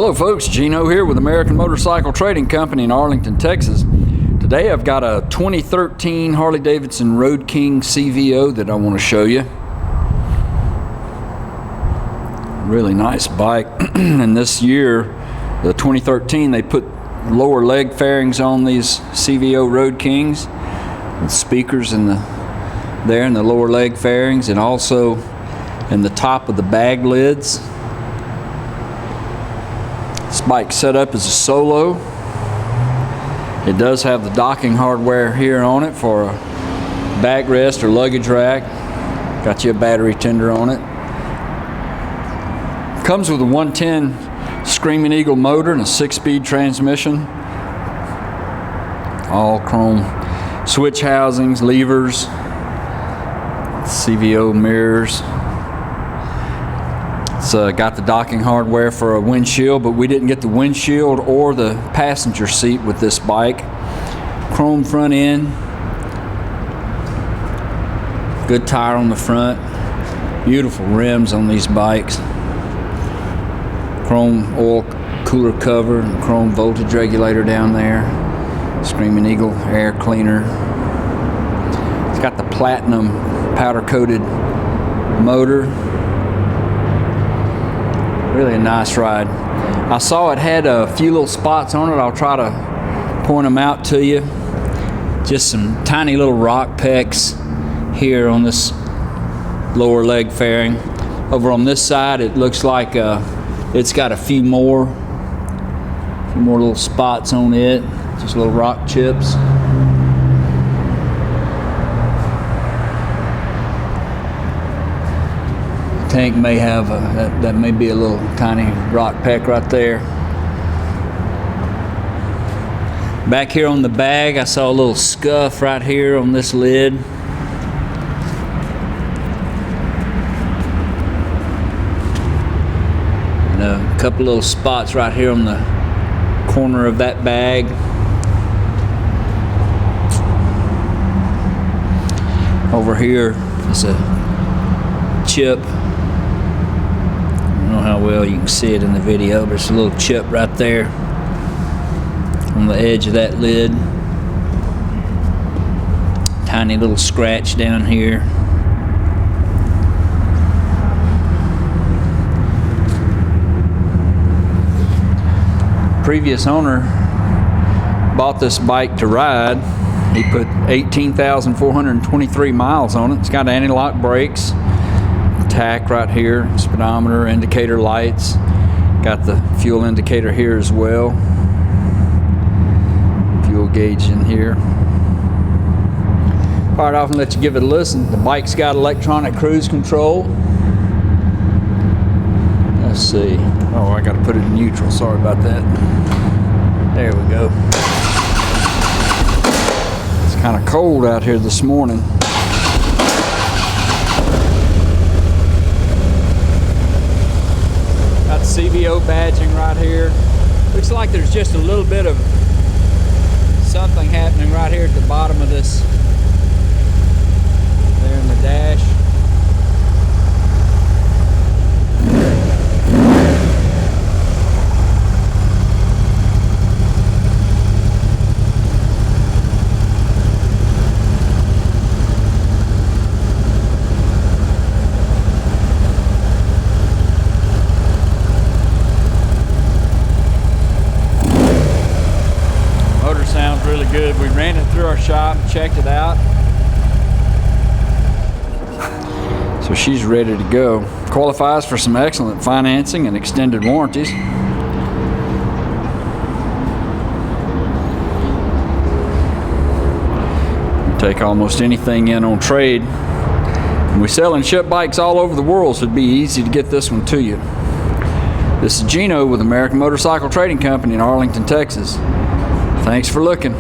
Hello folks, Gino here with American Motorcycle Trading Company in Arlington, Texas. Today I've got a 2013 Harley Davidson Road King CVO that I want to show you. Really nice bike. And this year, the 2013, they put lower leg fairings on these CVO Road Kings with speakers in the lower leg fairings, and also in the top of the bag lids. This bike's set up as a solo. It does have the docking hardware here on it for a backrest or luggage rack. Got you a battery tender on it. Comes with a 110 Screamin Eagle motor and a 6-speed transmission. All chrome switch housings, levers, CVO mirrors. It's got the docking hardware for a windshield, but we didn't get the windshield or the passenger seat with this bike. Chrome front end, good tire on the front, beautiful rims on these bikes, chrome oil cooler cover and chrome voltage regulator down there, Screamin Eagle air cleaner. It's got the platinum powder coated motor. Really a nice ride. I saw it had a few little spots on it. I'll try to point them out to you. Just some tiny little rock pecks here on this lower leg fairing. Over on this side, it looks like it's got a few more little spots on it. Just little rock chips. Tank may have that may be a little tiny rock peck right there. Back here on the bag, I saw a little scuff right here on this lid. And a couple little spots right here on the corner of that bag. Over here is a chip. I don't know how well you can see it in the video, but it's a little chip right there on the edge of that lid. Tiny little scratch down here. Previous owner bought this bike to ride. He put 18,423 miles on it. It's got anti-lock brakes, tack right here, speedometer, indicator lights. Got the fuel indicator here as well. Fuel gauge in here. Fire it off and let you give it a listen. The bike's got electronic cruise control. Let's see. Oh, I got to put it in neutral. Sorry about that. There we go. It's kind of cold out here this morning. CVO badging right here. Looks like there's just a little bit of something happening right here at the bottom of this. There in the dash. Sounds really good. We ran it through our shop, checked it out. So she's ready to go. Qualifies for some excellent financing and extended warranties. We take almost anything in on trade. And we sell and ship bikes all over the world, so it'd be easy to get this one to you. This is Gino with American Motorcycle Trading Company in Arlington, Texas. Thanks for looking.